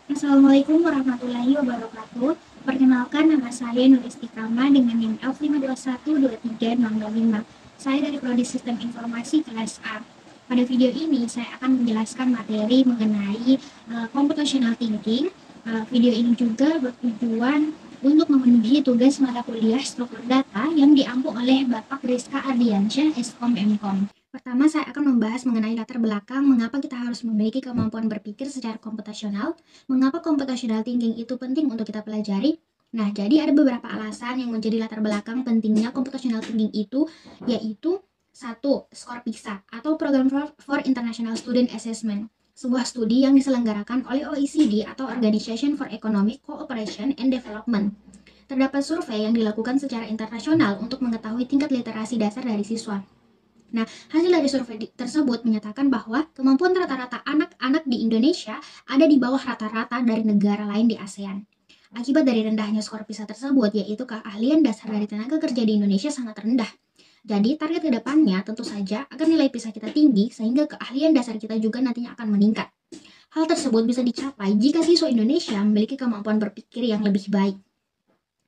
Assalamualaikum warahmatullahi wabarakatuh. Perkenalkan, nama saya Nuristikama dengan NIM F5212305. Saya dari Prodi Sistem Informasi kelas A. Pada video ini saya akan menjelaskan materi mengenai computational thinking. Video ini juga bertujuan untuk memenuhi tugas mata kuliah struktur data yang diampu oleh Bapak Rizka Ardiansyah, Eskom Mkom. Pertama, saya akan membahas mengenai latar belakang mengapa kita harus memiliki kemampuan berpikir secara komputasional. Mengapa computational thinking itu penting untuk kita pelajari? Nah, jadi ada beberapa alasan yang menjadi latar belakang pentingnya computational thinking itu, yaitu satu, skor PISA atau Program for International Student Assessment, sebuah studi yang diselenggarakan oleh OECD atau Organization for Economic Cooperation and Development. Terdapat survei yang dilakukan secara internasional untuk mengetahui tingkat literasi dasar dari siswa. Nah, hasil dari survei tersebut menyatakan bahwa kemampuan rata-rata anak-anak di Indonesia ada di bawah rata-rata dari negara lain di ASEAN. Akibat dari rendahnya skor PISA tersebut, yaitu keahlian dasar dari tenaga kerja di Indonesia sangat rendah. Jadi, target ke depannya tentu saja agar nilai PISA kita tinggi sehingga keahlian dasar kita juga nantinya akan meningkat. Hal tersebut bisa dicapai jika siswa Indonesia memiliki kemampuan berpikir yang lebih baik.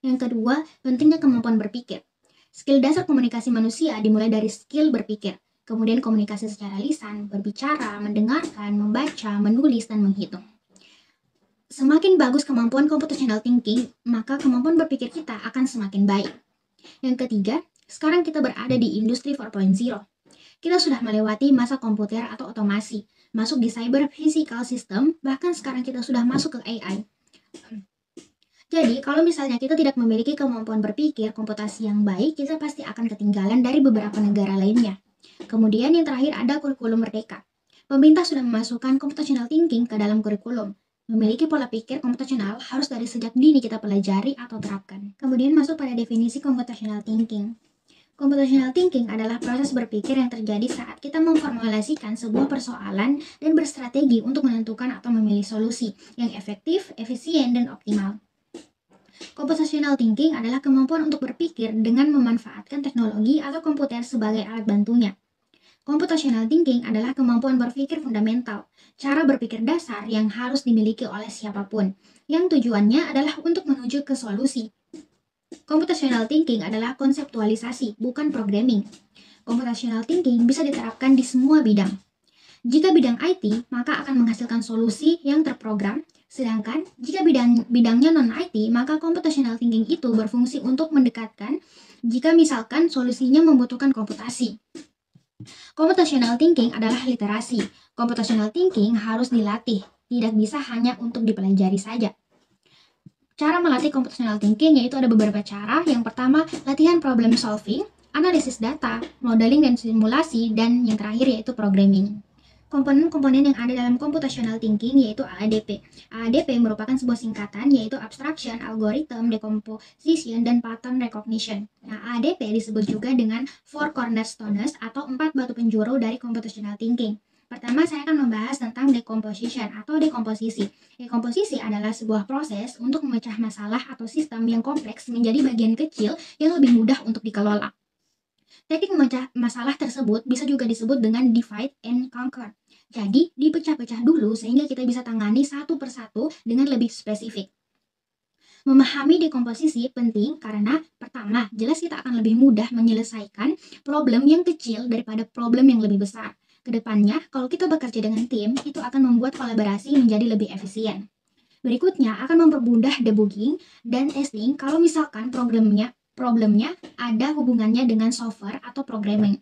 Yang kedua, pentingnya kemampuan berpikir. Skill dasar komunikasi manusia dimulai dari skill berpikir, kemudian komunikasi secara lisan, berbicara, mendengarkan, membaca, menulis, dan menghitung. Semakin bagus kemampuan computational thinking, maka kemampuan berpikir kita akan semakin baik. Yang ketiga, sekarang kita berada di industri 4.0. Kita sudah melewati masa komputer atau otomasi, masuk di cyber physical system, bahkan sekarang kita sudah masuk ke AI. Jadi, kalau misalnya kita tidak memiliki kemampuan berpikir komputasi yang baik, kita pasti akan ketinggalan dari beberapa negara lainnya. Kemudian yang terakhir ada kurikulum merdeka. Pemerintah sudah memasukkan computational thinking ke dalam kurikulum. Memiliki pola pikir komputasional harus dari sejak dini kita pelajari atau terapkan. Kemudian masuk pada definisi computational thinking. Computational thinking adalah proses berpikir yang terjadi saat kita memformulasikan sebuah persoalan dan berstrategi untuk menentukan atau memilih solusi yang efektif, efisien, dan optimal. Computational thinking adalah kemampuan untuk berpikir dengan memanfaatkan teknologi atau komputer sebagai alat bantunya. Computational thinking adalah kemampuan berpikir fundamental, cara berpikir dasar yang harus dimiliki oleh siapapun, yang tujuannya adalah untuk menuju ke solusi. Computational thinking adalah konseptualisasi, bukan programming. Computational thinking bisa diterapkan di semua bidang. Jika bidang IT, maka akan menghasilkan solusi yang terprogram. Sedangkan jika bidangnya non-IT, maka computational thinking itu berfungsi untuk mendekatkan jika misalkan solusinya membutuhkan komputasi. Computational thinking adalah literasi. Computational thinking harus dilatih, tidak bisa hanya untuk dipelajari saja. Cara melatih computational thinking yaitu ada beberapa cara. Yang pertama, latihan problem solving, analisis data, modeling dan simulasi, dan yang terakhir yaitu programming. Komponen-komponen yang ada dalam computational thinking yaitu AADP. AADP merupakan sebuah singkatan yaitu abstraction, algorithm, decomposition, dan pattern recognition. Nah, AADP disebut juga dengan four cornerstones atau 4 batu penjuru dari computational thinking. Pertama, saya akan membahas tentang decomposition atau dekomposisi. Dekomposisi adalah sebuah proses untuk memecah masalah atau sistem yang kompleks menjadi bagian kecil yang lebih mudah untuk dikelola. Teknik memecah masalah tersebut bisa juga disebut dengan divide and conquer. Jadi, dipecah-pecah dulu sehingga kita bisa tangani satu persatu dengan lebih spesifik. Memahami dekomposisi penting karena pertama, jelas kita akan lebih mudah menyelesaikan problem yang kecil daripada problem yang lebih besar. Kedepannya, kalau kita bekerja dengan tim, itu akan membuat kolaborasi menjadi lebih efisien. Berikutnya akan mempermudah debugging dan testing kalau misalkan problemnya ada hubungannya dengan software atau programming.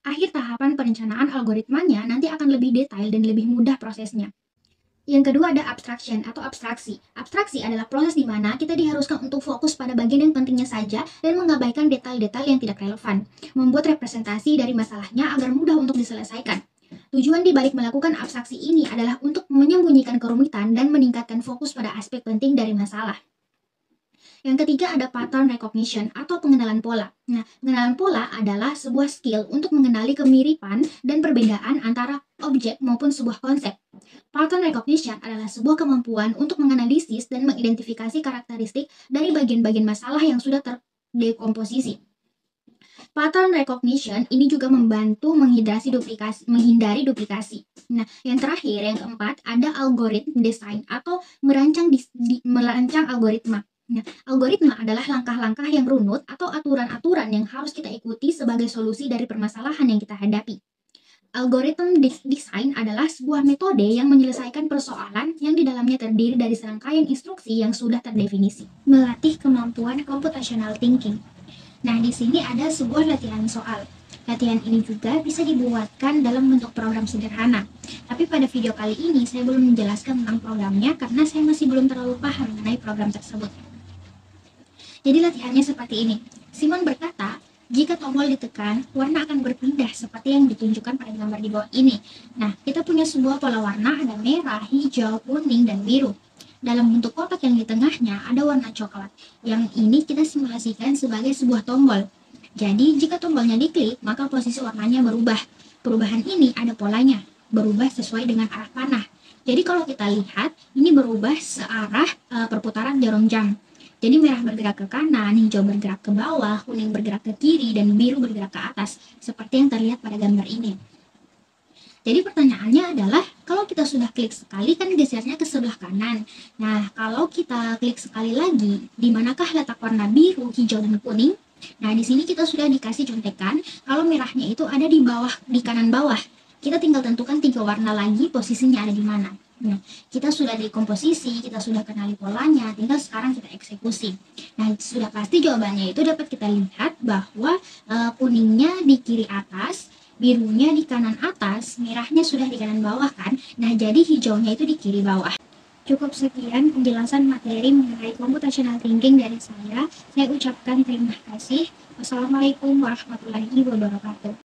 Akhir tahapan perencanaan algoritmanya nanti akan lebih detail dan lebih mudah prosesnya. Yang kedua ada abstraction atau abstraksi. Abstraksi adalah proses di mana kita diharuskan untuk fokus pada bagian yang pentingnya saja dan mengabaikan detail-detail yang tidak relevan. Membuat representasi dari masalahnya agar mudah untuk diselesaikan. Tujuan dibalik melakukan abstraksi ini adalah untuk menyembunyikan kerumitan dan meningkatkan fokus pada aspek penting dari masalah. Yang ketiga ada pattern recognition atau pengenalan pola. Nah, pengenalan pola adalah sebuah skill untuk mengenali kemiripan dan perbedaan antara objek maupun sebuah konsep. Pattern recognition adalah sebuah kemampuan untuk menganalisis dan mengidentifikasi karakteristik dari bagian-bagian masalah yang sudah terdekomposisi. Pattern recognition ini juga membantu menghindari duplikasi. Nah, yang terakhir, yang keempat, ada algoritma design atau merancang algoritma. Nah, algoritma adalah langkah-langkah yang runut atau aturan-aturan yang harus kita ikuti sebagai solusi dari permasalahan yang kita hadapi. Algoritma design adalah sebuah metode yang menyelesaikan persoalan yang di dalamnya terdiri dari serangkaian instruksi yang sudah terdefinisi. Melatih kemampuan computational thinking. Nah, di sini ada sebuah latihan soal. Latihan ini juga bisa dibuatkan dalam bentuk program sederhana. Tapi pada video kali ini saya belum menjelaskan tentang programnya karena saya masih belum terlalu paham mengenai program tersebut. Jadi latihannya seperti ini. Simon berkata, jika tombol ditekan, warna akan berpindah seperti yang ditunjukkan pada gambar di bawah ini. Nah, kita punya sebuah pola warna, ada merah, hijau, kuning, dan biru. Dalam bentuk kotak yang di tengahnya ada warna coklat. Yang ini kita simulasikan sebagai sebuah tombol. Jadi, jika tombolnya diklik, maka posisi warnanya berubah. Perubahan ini ada polanya, berubah sesuai dengan arah panah. Jadi kalau kita lihat, ini berubah searah perputaran jarum jam. Jadi merah bergerak ke kanan, hijau bergerak ke bawah, kuning bergerak ke kiri, dan biru bergerak ke atas, seperti yang terlihat pada gambar ini. Jadi pertanyaannya adalah, kalau kita sudah klik sekali kan gesernya ke sebelah kanan. Nah, kalau kita klik sekali lagi, di manakah letak warna biru, hijau, dan kuning? Nah, di sini kita sudah dikasih contekan kalau merahnya itu ada di bawah, di kanan bawah. Kita tinggal tentukan 3 warna lagi posisinya ada di mana. Nah, kita sudah di komposisi, kita sudah kenali polanya, tinggal sekarang kita eksekusi. Nah, sudah pasti jawabannya itu dapat kita lihat bahwa kuningnya di kiri atas, birunya di kanan atas, merahnya sudah di kanan bawah kan. Nah, jadi hijaunya itu di kiri bawah. Cukup sekian penjelasan materi mengenai computational thinking dari saya. Saya ucapkan terima kasih. Wassalamualaikum warahmatullahi wabarakatuh.